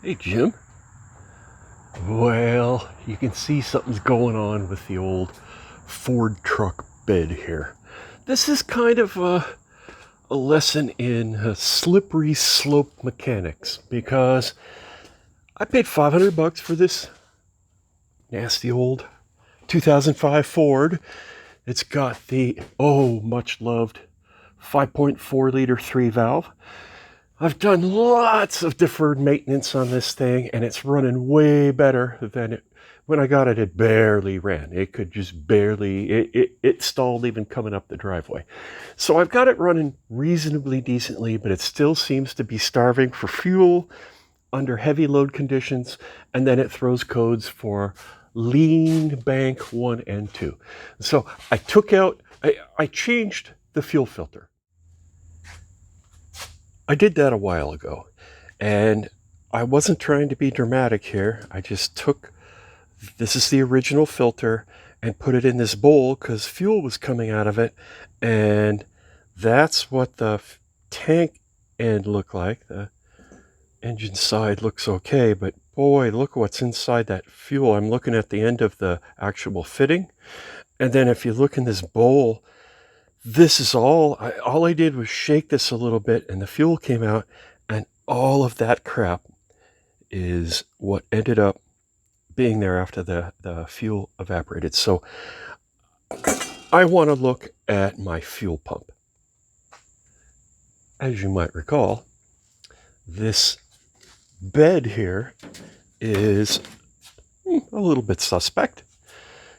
Hey, Jim. Well, you can see something's going on with the old Ford truck bed here. This is kind of a lesson in slippery slope mechanics because I paid $500 for this nasty old 2005 Ford. It's got the much loved 5.4 liter 3 valve. I've done lots of deferred maintenance on this thing, and it's running way better than it. When I got it, it barely ran. It could just barely, it stalled even coming up the driveway. So I've got it running reasonably decently, but it still seems to be starving for fuel under heavy load conditions, and then it throws codes for lean bank 1 and 2. So I changed the fuel filter. I did that a while ago, and I wasn't trying to be dramatic here. I just took, this is the original filter, and put it in this bowl because fuel was coming out of it, and that's what the tank end looked like. The engine side looks okay, but boy, look what's inside that fuel. I'm looking at the end of the actual fitting, and then if you look in this bowl, this is all I did was shake this a little bit and the fuel came out, and all of that crap is what ended up being there after the fuel evaporated. So I want to look at my fuel pump. As you might recall, this bed here is a little bit suspect.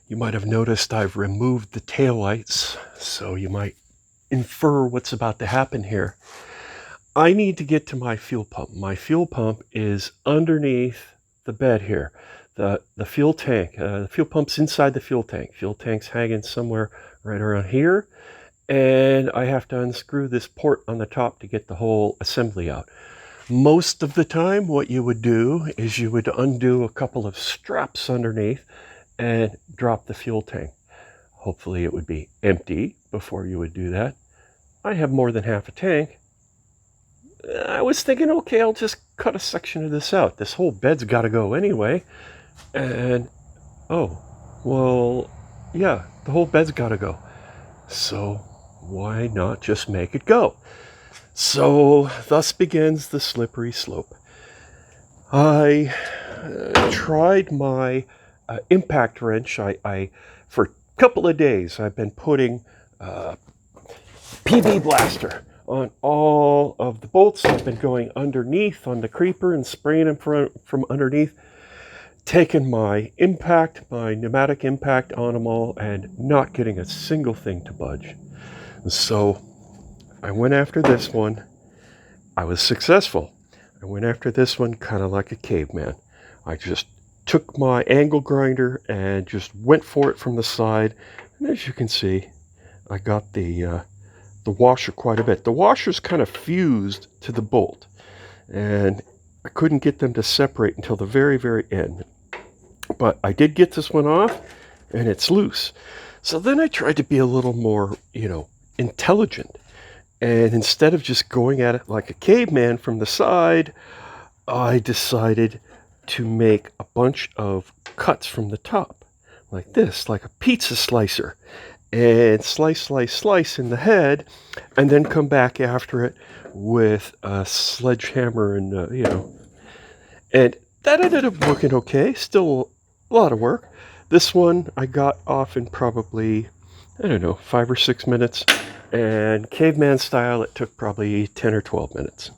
You might have noticed I've removed the taillights, so you might infer what's about to happen here. I need to get to my fuel pump. My fuel pump is underneath the bed here. The fuel tank, the fuel pump's inside the fuel tank. Fuel tank's hanging somewhere right around here, and I have to unscrew this port on the top to get the whole assembly out. Most of the time, what you would do is you would undo a couple of straps underneath and drop the fuel tank. Hopefully it would be empty before you would do that. I have more than half a tank. I was thinking, okay, I'll just cut a section of this out. This whole bed's got to go anyway. And, yeah, the whole bed's got to go. So why not just make it go? So thus begins the slippery slope. I tried my impact wrench. I for a couple of days I've been putting PB blaster on all of the bolts. I've been going underneath on the creeper and spraying them from underneath, taking my pneumatic impact on them all, and not getting a single thing to budge. So I went after this one. I was successful. I went after this one kind of like a caveman. I just took my angle grinder and just went for it from the side. And as you can see, I got the washer quite a bit. The washer's kind of fused to the bolt, and I couldn't get them to separate until the very, very end. But I did get this one off, and it's loose. So then I tried to be a little more, intelligent. And instead of just going at it like a caveman from the side, I decided to make a bunch of cuts from the top, like this, like a pizza slicer, and slice, slice, slice in the head, and then come back after it with a sledgehammer and, and that ended up working okay. Still a lot of work. This one I got off in probably, 5 or 6 minutes, and caveman style, it took probably 10 or 12 minutes.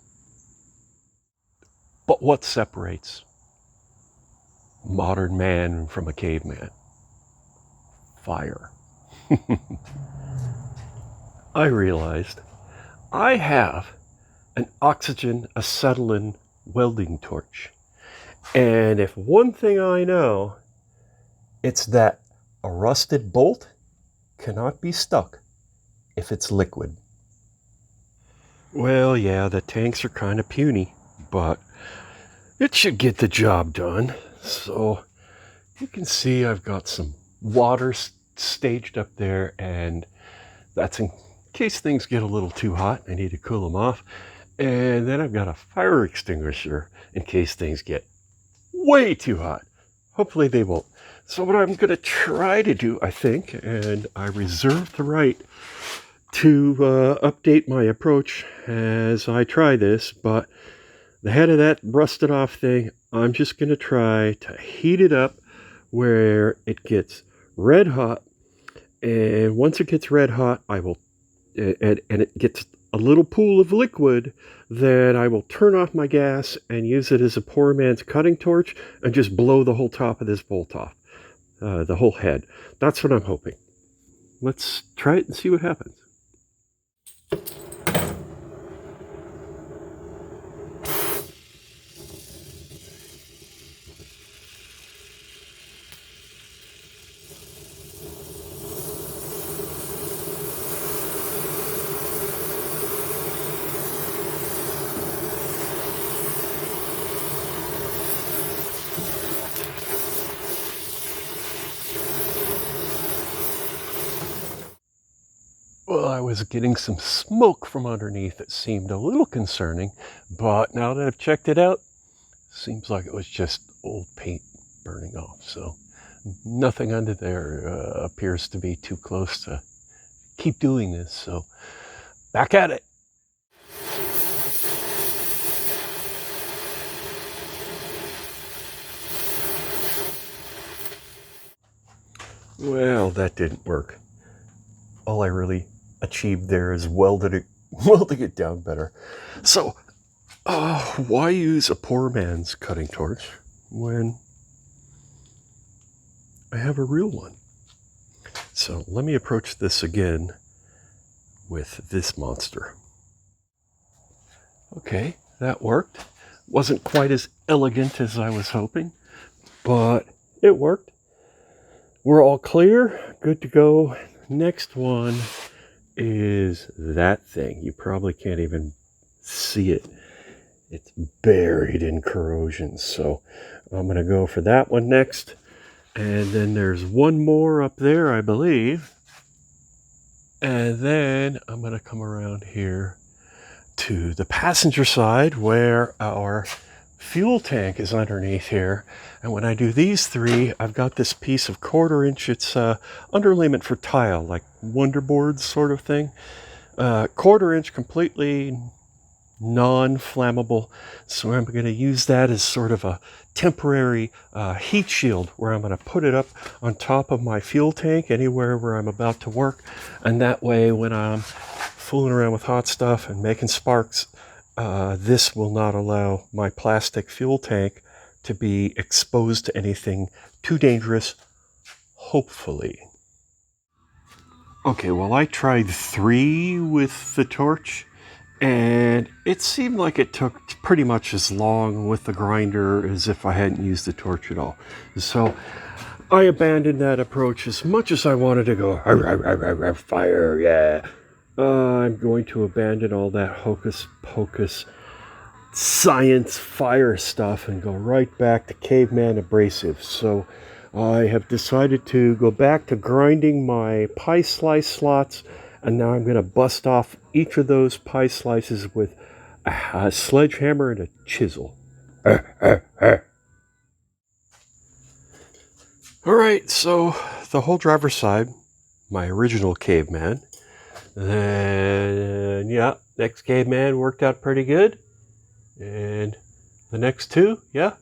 But what separates modern man from a caveman? Fire. I realized I have an oxygen acetylene welding torch. And if one thing I know, it's that a rusted bolt cannot be stuck if it's liquid. Well, yeah, the tanks are kind of puny, but it should get the job done. So you can see I've got some water staged up there, and that's in case things get a little too hot. I need to cool them off. And then I've got a fire extinguisher in case things get way too hot. Hopefully they won't. So what I'm going to try to do, I think, and I reserve the right to update my approach as I try this, but the head of that rusted off thing, I'm just going to try to heat it up where it gets red hot. And once it gets red hot, I will, and it gets a little pool of liquid, then I will turn off my gas and use it as a poor man's cutting torch and just blow the whole top of this bolt off, the whole head. That's what I'm hoping. Let's try it and see what happens. Well, I was getting some smoke from underneath that seemed a little concerning, but now that I've checked it out, seems like it was just old paint burning off. So nothing under there appears to be too close to keep doing this. So back at it. Well, that didn't work. All I really achieved there is welding it down better. So, why use a poor man's cutting torch when I have a real one? So let me approach this again with this monster. Okay, that worked. Wasn't quite as elegant as I was hoping, but it worked. We're all clear, good to go. Next one is that thing. You probably can't even see it. It's buried in corrosion. So I'm going to go for that one next. And then there's one more up there, I believe. And then I'm going to come around here to the passenger side where our fuel tank is underneath here. And when I do these three, I've got this piece of 1/4 inch. It's underlayment for tile, like Wonderboard sort of thing. 1/4 inch, completely non-flammable. So I'm going to use that as sort of a temporary heat shield where I'm going to put it up on top of my fuel tank anywhere where I'm about to work. And that way, when I'm fooling around with hot stuff and making sparks, this will not allow my plastic fuel tank to be exposed to anything too dangerous, hopefully. Okay, well, I tried 3 with the torch, and it seemed like it took pretty much as long with the grinder as if I hadn't used the torch at all. So I abandoned that approach as much as I wanted to go, fire, yeah. I'm going to abandon all that hocus pocus science fire stuff and go right back to caveman abrasive. So I have decided to go back to grinding my pie slice slots, and now I'm going to bust off each of those pie slices with a sledgehammer and a chisel. All right, so the whole driver's side, my original caveman. Then, yeah, next caveman worked out pretty good. And the next 2, yeah,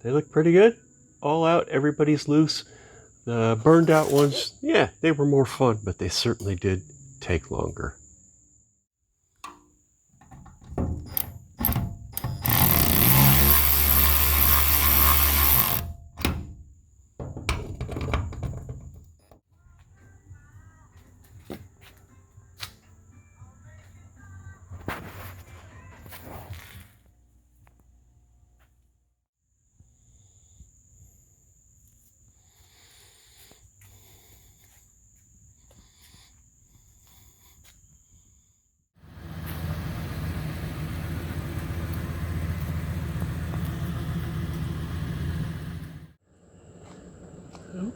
they look pretty good. All out, everybody's loose. The burned out ones, yeah, they were more fun, but they certainly did take longer.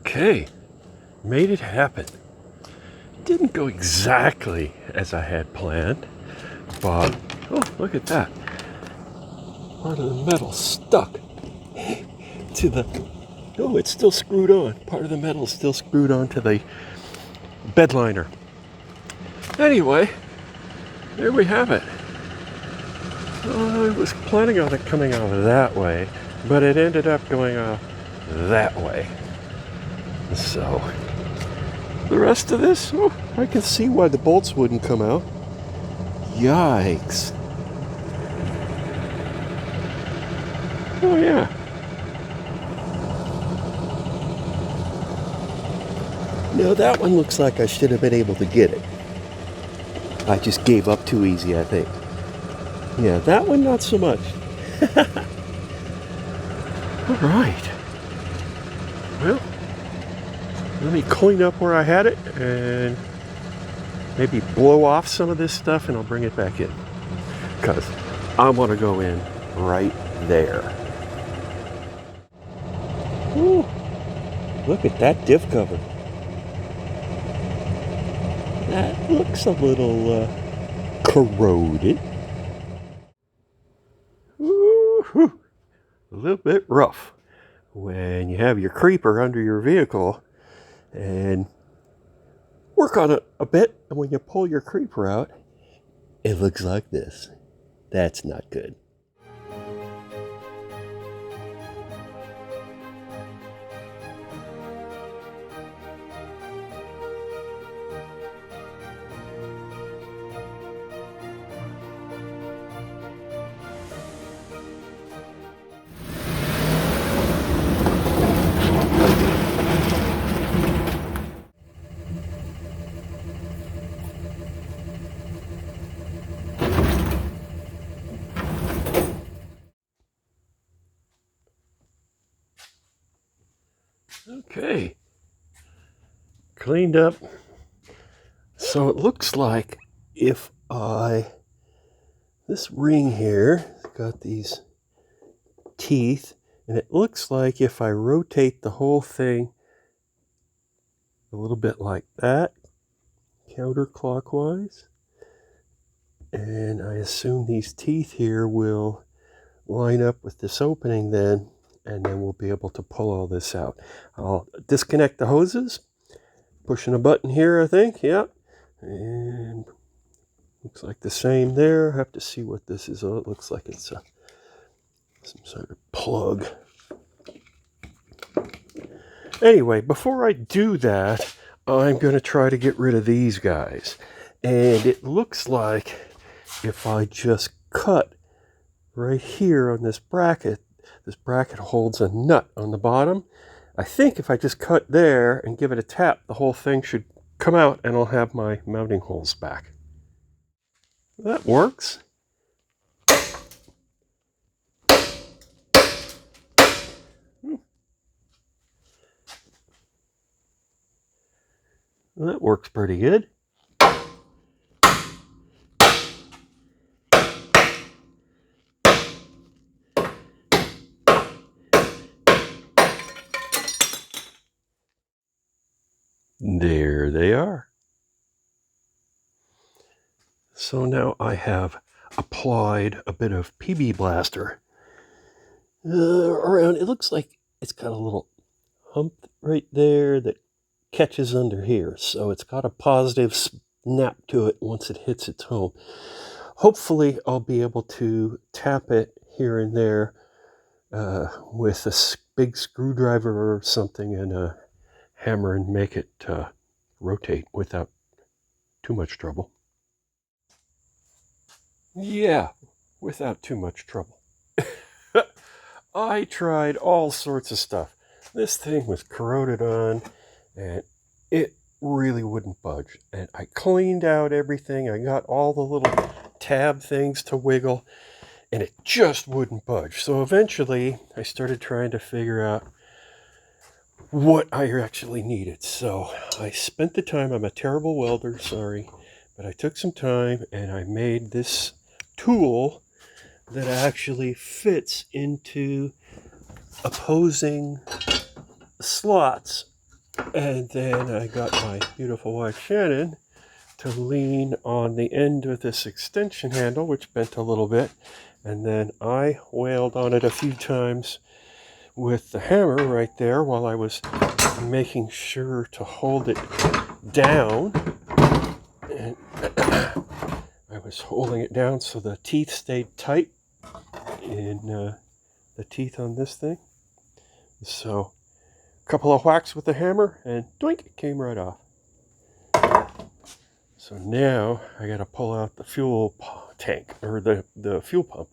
Okay, made it happen. Didn't go exactly as I had planned, but look at that. Part of the metal stuck to the, oh, it's still screwed on. Part of the metal is still screwed onto the bed liner. Anyway, there we have it. I was planning on it coming out that way, but it ended up going out that way. So, the rest of this, oh, I can see why the bolts wouldn't come out. Yikes. Oh yeah. Now that one looks like I should have been able to get it. I just gave up too easy, I think. Yeah, that one not so much. All right. Well, let me clean up where I had it and maybe blow off some of this stuff and I'll bring it back in. Because I want to go in right there. Ooh, look at that diff cover. That looks a little corroded. Woo-hoo. A little bit rough when you have your creeper under your vehicle and work on it a bit, and when you pull your creeper out, it looks like this. That's not good. Okay, cleaned up. So it looks like if this ring here got these teeth, and it looks like if I rotate the whole thing a little bit like that, counterclockwise, and I assume these teeth here will line up with this opening then, and then we'll be able to pull all this out. I'll disconnect the hoses, pushing a button here, I think, yep, and looks like the same there. I have to see what this is. Oh, it looks like it's some sort of plug. Anyway, before I do that, I'm going to try to get rid of these guys. And it looks like if I just cut right here on this bracket holds a nut on the bottom. I think if I just cut there and give it a tap, the whole thing should come out and I'll have my mounting holes back. That works. Well, that works pretty good. There they are. So now I have applied a bit of PB Blaster around. It looks like it's got a little hump right there that catches under here. So it's got a positive snap to it once it hits its home. Hopefully I'll be able to tap it here and there with a big screwdriver or something and a hammer and make it rotate without too much trouble. Yeah, without too much trouble. I tried all sorts of stuff. This thing was corroded on and it really wouldn't budge. And I cleaned out everything. I got all the little tab things to wiggle and it just wouldn't budge. So eventually I started trying to figure out what I actually needed. So I spent the time. I'm a terrible welder, sorry, but I took some time and I made this tool that actually fits into opposing slots. And then I got my beautiful wife Shannon to lean on the end of this extension handle, which bent a little bit, and then I wailed on it a few times with the hammer right there while I was making sure to hold it down. And I was holding it down so the teeth stayed tight in the teeth on this thing. So a couple of whacks with the hammer and doink, it came right off. So now I got to pull out the fuel tank, or the fuel pump.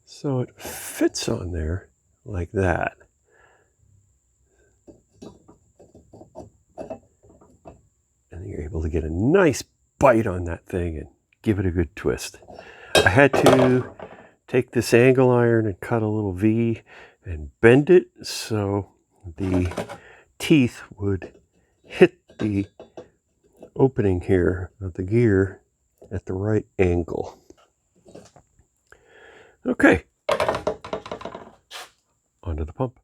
So it fits on there like that. And you're able to get a nice bite on that thing and give it a good twist. I had to take this angle iron and cut a little V and bend it so the teeth would hit the opening here of the gear at the right angle. Okay, onto the pump.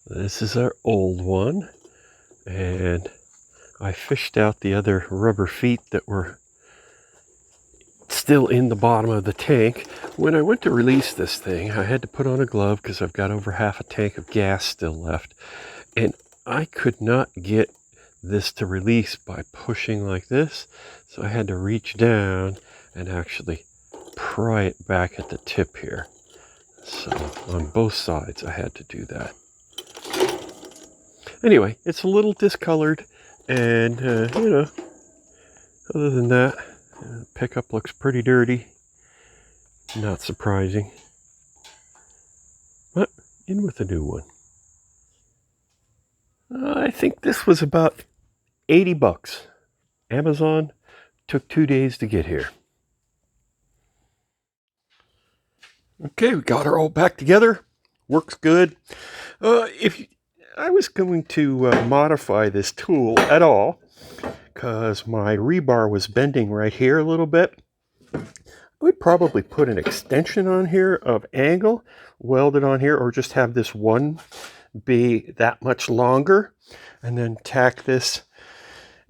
This is our old one, and I fished out the other rubber feet that were still in the bottom of the tank. When I went to release this thing, I had to put on a glove because I've got over half a tank of gas still left, and I could not get this to release by pushing like this, so I had to reach down and actually pry it back at the tip here. So on both sides I had to do that. Anyway, it's a little discolored, and you know, other than that, the pickup looks pretty dirty. Not surprising. But in with a new one. I think this was about 80 bucks. Amazon, took 2 days to get here. Okay, we got her all back together. Works good. If I was going to modify this tool at all, because my rebar was bending right here a little bit, I would probably put an extension on here of angle, weld it on here, or just have this one be that much longer, and then tack this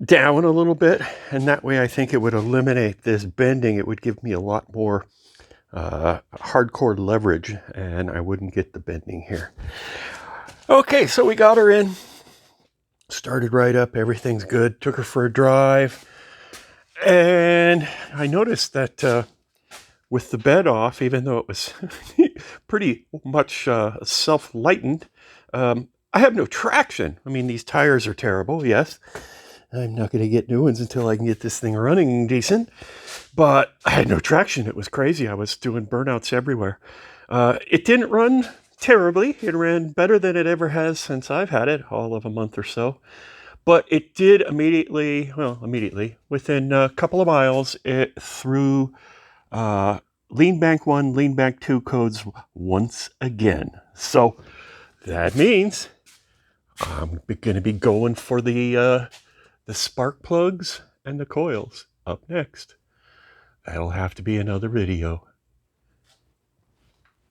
down a little bit, and that way I think it would eliminate this bending. It would give me a lot more hardcore leverage, and I wouldn't get the bending here. Okay, so we got her in, started right up, everything's good, took her for a drive, and I noticed that with the bed off, even though it was pretty much self-lightened, I have no traction. I mean, these tires are terrible, yes. I'm not going to get new ones until I can get this thing running decent, but I had no traction. It was crazy. I was doing burnouts everywhere. It didn't run terribly. It ran better than it ever has since I've had it, all of a month or so. But it did immediately, within a couple of miles, it threw lean bank 1, lean bank 2 codes once again. So that means I'm going to be going for the spark plugs and the coils up next. That'll have to be another video.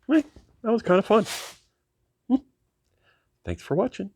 That was kind of fun. Thanks for watching.